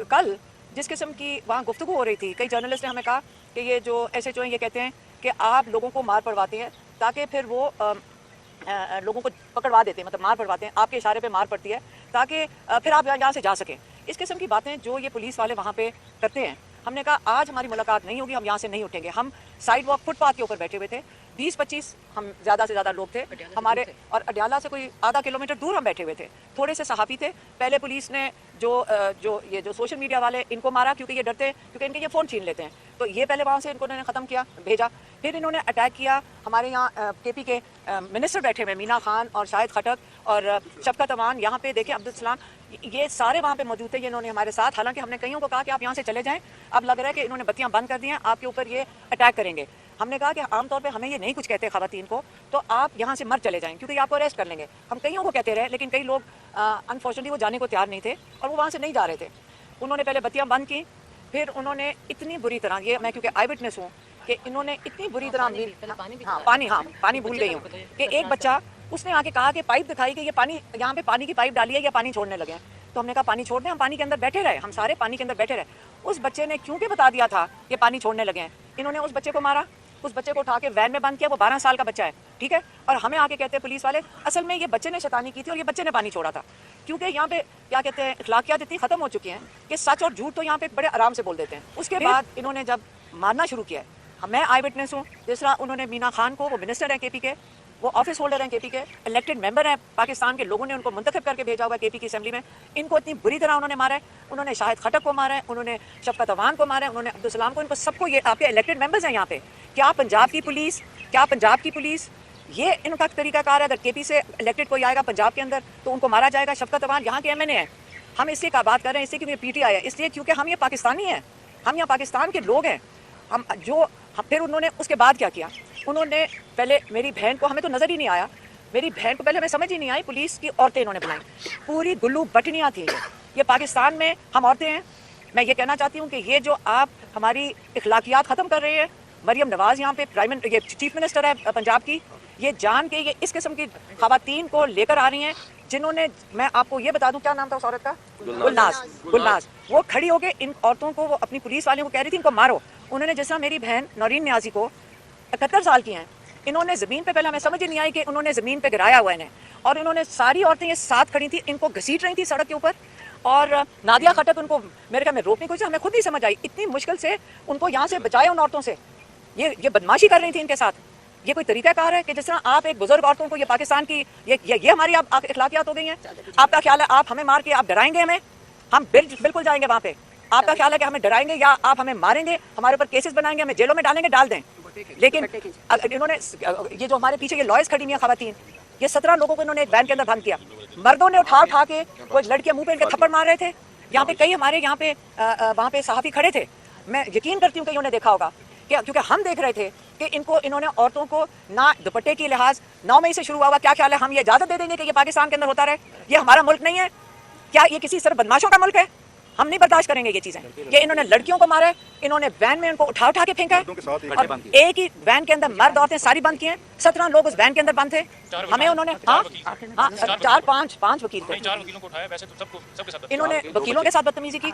कल जिस किस्म की वहाँ गुफ्तगू हो रही थी, कई जर्नलिस्ट ने हमें कहा कि ये जो SHO हैं ये कहते हैं कि आप लोगों को मार पड़वाते हैं ताकि फिर वो लोगों को पकड़वा देते हैं, मतलब मार पड़वाते हैं, आपके इशारे पे मार पड़ती है ताकि फिर आप यहाँ से जा सकें। इस किस्म की बातें जो ये पुलिस वाले वहाँ पे करते हैं, हमने कहा आज हमारी मुलाकात नहीं होगी, हम यहाँ से नहीं उठेंगे। हम साइड वॉक फुटपाथ के ऊपर बैठे हुए थे, 20-25 हम ज़्यादा से ज़्यादा लोग थे हमारे, और अडयाला से कोई आधा किलोमीटर दूर हम बैठे हुए थे। थोड़े से सहाफ़ी थे। पहले पुलिस ने जो सोशल मीडिया वाले इनको मारा क्योंकि ये डरते हैं, क्योंकि इनके ये फ़ोन छीन लेते हैं, तो ये पहले वहाँ से इनको इन्होंने ख़त्म किया, भेजा। फिर इन्होंने अटैक किया हमारे यहाँ KP के मिनिस्टर बैठे हुए, मीना खान और शाहिद खटक और शफकत अमान, यहाँ पे देखें अब्दुल सलाम, ये सारे वहाँ पे मौजूद थे। ये इन्होंने हमारे साथ, हालांकि हमने कईयों को कहा कि आप यहाँ से चले जाएं, अब लग रहा है कि इन्होंने बत्तियाँ बंद कर दी हैं, आपके ऊपर ये अटैक करेंगे। हमने कहा कि आमतौर पे हमें ये नहीं कुछ कहते ख़वातीन को, तो आप यहाँ से मर चले जाएं क्योंकि आपको अरेस्ट कर लेंगे। हम कईयों को कहते रहे, लेकिन कई लोग अनफॉर्चुनेटली वो जाने को तैयार नहीं थे और वो वहाँ से नहीं जा रहे थे। उन्होंने पहले बत्तियाँ बंद की, फिर उन्होंने इतनी बुरी तरह, ये मैं क्योंकि आई विटनेस हूँ, कि इन्होंने इतनी बुरी तरह पानी भूल गई हूँ कि एक बच्चा उसने आके कहा कि पाइप दिखाई कि ये पानी, यहाँ पे पानी की पाइप डाली है या पानी छोड़ने लगे हैं। तो हमने कहा पानी छोड़ दें, हम पानी के अंदर बैठे रहे, हम सारे पानी के अंदर बैठे रहे। उस बच्चे ने क्योंकि बता दिया था कि पानी छोड़ने लगे हैं, इन्होंने उस बच्चे को मारा, उस बच्चे को उठा के वैन में बंद किया। वो 12 साल का बच्चा है, ठीक है, और हमें आके कहते हैं पुलिस वाले असल में ये बच्चे ने शैतानी की थी और ये बच्चे ने पानी छोड़ा था। क्योंकि यहाँ पे क्या कहते हैं, अखलाकियात इतनी खत्म हो चुकी हैं कि सच और झूठ तो यहाँ पे बड़े आराम से बोल देते हैं। उसके बाद इन्होंने जब मारना शुरू किया, मैं आई विटनेस हूँ, जिस तरह उन्होंने मीना खान को, वो मिनिस्टर हैं KP के, वो ऑफिस होल्डर हैं KP के, इलेक्टेड मेंबर हैं, पाकिस्तान के लोगों ने उनको मुंतखब करके भेजा हुआ है KP की असेंबली में। इनको इतनी बुरी तरह उन्होंने मारा है। उन्होंने शाहिद खटक को मारा है, उन्होंने शफकत अवान को मारा है, उन्होंने अब्दुल सलाम को, इनको सबको, ये आपके इलेक्टेड मेंबर्स हैं यहाँ पे। क्या पंजाब की पुलिस ये इनका तरीकाकार है? अगर KP से इलेक्टेड कोई आएगा पंजाब के अंदर तो उनको मारा जाएगा। शफकत अवान यहाँ के MNA है। हम इसलिए का बात कर रहे हैं, इसलिए क्योंकि PTI है, इसलिए क्योंकि हम ये पाकिस्तानी हैं, हम यहाँ पाकिस्तान के लोग हैं। फिर उन्होंने उसके बाद क्या किया, उन्होंने पहले मेरी बहन को, हमें तो नज़र ही नहीं आया, मेरी बहन को पहले हमें समझ ही नहीं आई, पुलिस की औरतें इन्होंने बुलाई, पूरी गुल्लू बटनियाँ थी। ये पाकिस्तान में हम औरतें हैं। मैं ये कहना चाहती हूँ कि ये जो आप हमारी इखलाकियात ख़त्म कर रहे हैं, मरियम नवाज़ यहाँ पे ये चीफ मिनिस्टर है पंजाब की, ये जान के ये इस किस्म की ख़वातीन को लेकर आ रही हैं, जिन्होंने, मैं आपको ये बता दूं क्या नाम था उस औरत का, गुलनाज। वो खड़ी होकर इन औरतों को, वो अपनी पुलिस वालों को कह रही थी इनको मारो। उन्होंने, जैसा मेरी बहन नौरीन न्याजी को 71 साल की हैं, इन्होंने ज़मीन पे, पहले हमें समझ ही नहीं आई कि उन्होंने ज़मीन पे गिराया हुआ इन्हें, और इन्होंने सारी औरतें ये साथ खड़ी थी, इनको घसीट रही थी सड़क के ऊपर, और नादिया खटक उनको मेरे ख्याल में रोकने की कोशिश, हमें खुद नहीं समझ आई, इतनी मुश्किल से उनको यहाँ से बचाया उन औरतों से। ये बदमाशी कर रही थी इनके साथ। ये कोई तरीकाकार है कि जिस तरह आप एक बुजुर्ग औरतों को, ये पाकिस्तान की ये हमारी आप इखलाकियात हो गई हैं? आपका ख्याल है आप हमें मार के आप डराएंगे हमें? हम बिल्कुल जाएंगे वहाँ पे। आपका ख्याल है कि हमें डराएंगे या आप हमें मारेंगे, हमारे ऊपर केसेस बनाएंगे, हमें जेलों में डालेंगे? डाल दें। लेकिन इन्होंने, ये जो हमारे पीछे ये लॉयर्स खड़ी हुई हैं ख़वातीन, ये 17 लोगों को इन्होंने एक वैन के अंदर बंद किया। मर्दों ने उठा के, वो लड़कियां मुंह पे इनके थप्पड़ मार रहे थे। यहाँ पे कई हमारे यहाँ पे वहाँ पे सहाफ़ी खड़े थे। मैं यकीन करती हूँ कि इन्होंने देखा होगा, क्योंकि हम देख रहे थे कि इन्होंने औरतों को ना दुपट्टे की लिहाज 9 मई से शुरू हुआ। क्या ख्याल है, हम ये इजाज़त दे देंगे कि ये पाकिस्तान के अंदर होता रहे? ये हमारा मुल्क नहीं है क्या? ये किसी सिर्फ बदमाशों का मुल्क है? हम नहीं बर्दाश्त करेंगे ये चीज़ें। ये इन्होंने लड़कियों को मारा है, इन्होंने वैन में उनको उठा के फेंका है, और एक ही वैन के अंदर मर्द औरतें सारी बंद की हैं। 17 लोग उस वैन के अंदर बंद थे। हमें उन्होंने 4-5 वकील थे, इन्होंने वकीलों के साथ बदतमीजी की।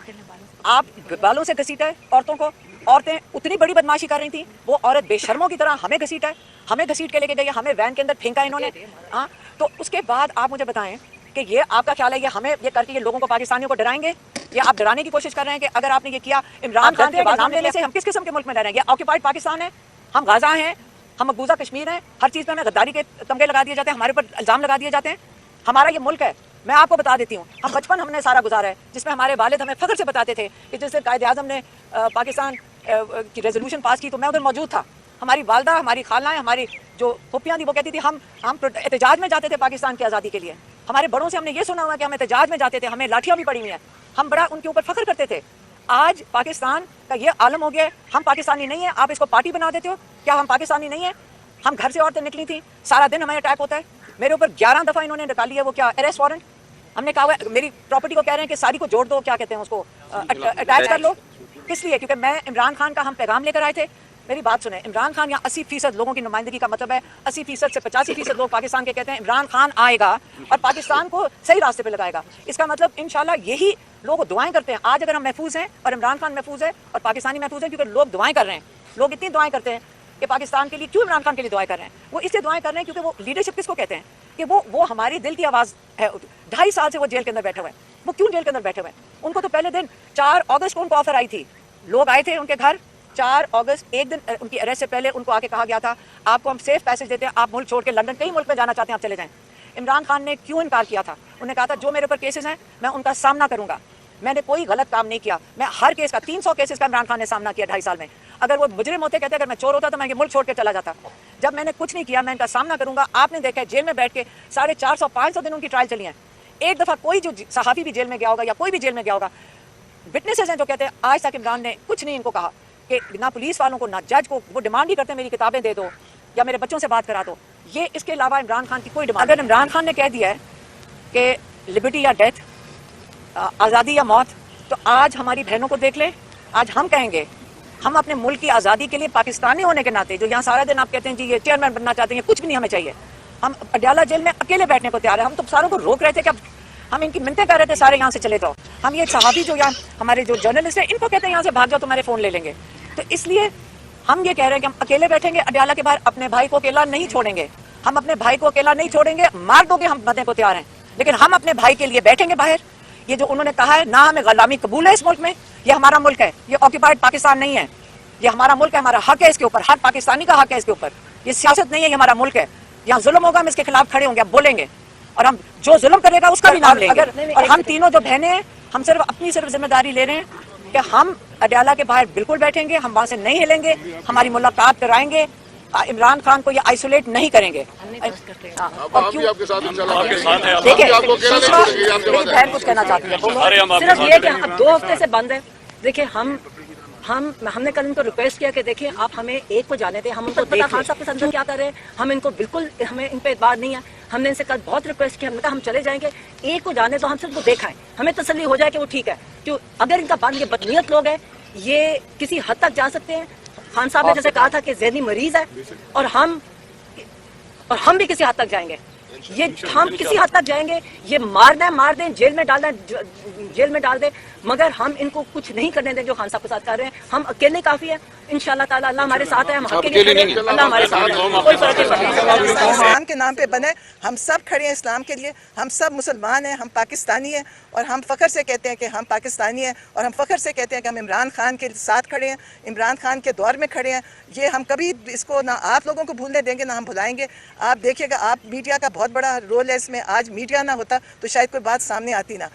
आप बालों से घसीटा है औरतों को। औरतें उतनी बड़ी बदमाशी कर रही थी, वो औरत बेशर्मों की तरह हमें घसीटा है, हमें घसीट के लेके गई, हमें वैन के अंदर फेंका इन्होंने। हाँ, तो उसके बाद आप मुझे बताएं कि ये आपका ख्याल है ये हमें ये करके ये लोगों को, पाकिस्तानियों को डराएंगे? ये आप डराने की कोशिश कर रहे हैं कि अगर आपने ये किया, इमरान खान के नाम लेने से हम किस किस्म के मुल्क में रह रहे हैं? ये ऑक्यूपाइड पाकिस्तान है, हम गाजा हैं, हम मकबूजा कश्मीर हैं, हर चीज़ में हमें गद्दारी के तमगे लगा दिए जाते हैं, हमारे ऊपर इल्ज़ाम लगा दिए जाते हैं। हमारा ये मुल्क है, मैं आपको बता देती हूँ, हम बचपन हमने सारा गुजारा है जिसमें हमारे वालिद हमें फ़ख्र से बताते थे कि जिस दिन कायद आज़म ने पाकिस्तान की रेजोल्यूशन पास की तो मैं उधर मौजूद था। हमारी वालदा, हमारी खालाएँ, हमारी जो फुप्पियाँ थी, वो कहती थी हम एहतजाज में जाते थे पाकिस्तान की आज़ादी के लिए। हमारे बड़ों से हमने ये सुना हुआ कि हम एहतजाज में जाते थे, हमें लाठियाँ भी पड़ी हुई हैं, हम बड़ा उनके ऊपर फ़ख्र करते थे। आज पाकिस्तान का ये आलम हो गया है, हम पाकिस्तानी नहीं हैं, आप इसको पार्टी बना देते हो। क्या हम पाकिस्तानी नहीं हैं? हम घर से औरतें निकली थी, सारा दिन हमें अटैक होता है। मेरे ऊपर 11 दफ़ा इन्होंने निकाली है, वो क्या, अरेस्ट वारंट। हमने कहा हुआ मेरी प्रॉपर्टी को कह रहे हैं कि सारी को जोड़ दो, क्या कहते हैं उसको, अटैच कर लो। किस लिए? क्योंकि मैं, इमरान खान का हम पैगाम लेकर आए थे। मेरी बात सुने, इमरान खान यहाँ 80% लोगों की नुमाइंदगी का मतलब है 80% से 85% लोग पाकिस्तान के कहते हैं इमरान खान आएगा और पाकिस्तान को सही रास्ते पे लगाएगा। इसका मतलब इंशाल्लाह यही लोग दुआएं करते हैं। आज अगर हम महफूज हैं और इमरान खान महफूज है और पाकिस्तानी महफूज है, क्योंकि लोग दुआएं कर रहे हैं। लोग इतनी दुआएं करते हैं कि पाकिस्तान के लिए, क्यों इमरान खान के लिए दुआएं कर रहे हैं? वो इसलिए दुआएं कर रहे हैं क्योंकि वो लीडरशिप किसको कहते हैं कि वो हमारी दिल की आवाज़ है। 2.5 साल से वो जेल के अंदर बैठे हुए हैं। वो क्यों जेल के अंदर बैठे हुए हैं? उनको तो पहले दिन 4 अगस्त को उनको ऑफर आई थी, लोग आए थे उनके घर 4 अगस्त, एक दिन उनकी अरेस्ट से पहले उनको आके कहा गया था आपको हम सेफ पैसेज देते हैं, आप मुल्क छोड़ के लंदन कई मुल्क में जाना चाहते हैं आप चले जाएं। इमरान खान ने क्यों इनकार किया था? उन्होंने कहा था जो मेरे ऊपर केसेस हैं मैं उनका सामना करूंगा, मैंने कोई गलत काम नहीं किया। मैं हर केस का 300 केसेस का इमरान खान ने सामना किया 2.5 साल में। अगर वो मुजरिम होते, कहते अगर मैं चोर होता तो मैं ये मुल्क छोड़ के चला जाता। जब मैंने कुछ नहीं किया, मैं इनका सामना करूंगा। आपने देखा है जेल में बैठ के 450-500 दिन उनकी ट्रायल चली है। एक दफ़ा कोई जो सहाफ़ी भी जेल में गया होगा या कोई भी जेल में गया होगा, विटनेसेस हैं जो कहते हैं आज तक इमरान ने कुछ नहीं इनको कहा कि ना पुलिस वालों को ना जज को। वो डिमांड ही करते मेरी किताबें दे दो या मेरे बच्चों से बात करा दो। ये इसके अलावा इमरान खान की कोई डिमांड। अगर इमरान खान ने कह दिया है कि लिबर्टी या डेथ, आज़ादी या मौत, तो आज हमारी बहनों को देख ले। आज हम कहेंगे हम अपने मुल्क की आज़ादी के लिए पाकिस्तानी होने के नाते, जो यहाँ सारा दिन आप कहते हैं जी ये चेयरमैन बनना चाहते हैं, कुछ भी नहीं हमें चाहिए। हम अडयाला जेल में अकेले बैठने को तैयार है। हम तो सारों को रोक रहे थे कि अब हम इनकी मिन्नतें कर रहे थे सारे यहाँ से चले जाओ। हम ये सहाबी जो यहाँ हमारे जो जर्नलिस्ट हैं इनको कहते हैं यहाँ से भाग जाओ, तुम्हारे फ़ोन ले लेंगे। तो इसलिए हम ये कह रहे हैं कि हम अकेले बैठेंगे अडयाला के बाहर, अपने भाई को अकेला नहीं छोड़ेंगे। हम अपने भाई को अकेला नहीं छोड़ेंगे। मार दोगे हम मरने को तैयार हैं, लेकिन हम अपने भाई के लिए बैठेंगे बाहर। ये जो उन्होंने कहा है ना हमें गुलामी कबूल है इस मुल्क में, ये हमारा मुल्क है, ये ऑक्यूपाइड पाकिस्तान नहीं है, ये हमारा मुल्क है, हमारा हक है इसके ऊपर, हर पाकिस्तानी का हक है इसके ऊपर। ये सियासत नहीं है, ये हमारा मुल्क है। यहाँ जुल्म होगा हम इसके खिलाफ खड़े होंगे, अब बोलेंगे और हम जो जुल्म करेगा उसका भी नाम लेंगे। और हम तीनों जो बहनें हैं हम सिर्फ अपनी जिम्मेदारी ले रहे हैं कि हम अडयाला के बाहर बिल्कुल बैठेंगे, हम वहाँ से नहीं हिलेंगे, हमारी मुलाकात कराएंगे, इमरान खान को ये आइसोलेट नहीं करेंगे। देखिए बहन कुछ कहना चाहती है, सिर्फ ये कि अब 2 हफ्ते से बंद है। देखिए हमने कल इनको रिक्वेस्ट किया कि देखिए आप हमें एक को जाने दें, हम उनको पता खान साहब के अंदर क्या कर रहे हैं, हम इनको बिल्कुल हमें इन पे एतबार नहीं है। हमने इनसे कल बहुत रिक्वेस्ट की, हमने कहा हम चले जाएंगे, एक को जाने तो हम सिर्फ देखाएं, हमें तसल्ली हो जाए कि वो ठीक है। क्यों अगर इनका बंद, ये बदनीयत लोग हैं, ये किसी हद तक जा सकते हैं। खान साहब ने जैसे कहा था कि ज़हनी मरीज है और हम भी किसी हद तक जाएंगे, ये हम किसी हद तक जाएंगे। ये मारना है मार दें, जेल में डालना है जेल में डाल दें, मगर हम इनको कुछ नहीं करने दें जो खान साहब के साथ कर रहे हैं। हम अकेले काफी है, इंशाल्लाह ताला अल्लाह हमारे साथ है, हम अकेले खड़े हैं, अल्लाह हमारे साथ है, कोई फर्क नहीं पड़ता। इस्लाम के नाम पे बने, हम सब खड़े हैं इस्लाम के लिए, हम सब मुसलमान हैं, हम पाकिस्तानी हैं और हम फ़ख्र से कहते हैं कि हम पाकिस्तानी हैं और हम फ़ख्र से कहते हैं कि हम इमरान खान के साथ खड़े हैं, इमरान खान के दौर में खड़े हैं। ये हम कभी इसको ना आप लोगों को भूलने देंगे ना हम भुलाएंगे। आप देखिएगा, आप मीडिया का बहुत बड़ा रोल है इसमें। आज मीडिया ना होता तो शायद कोई बात सामने आती ना।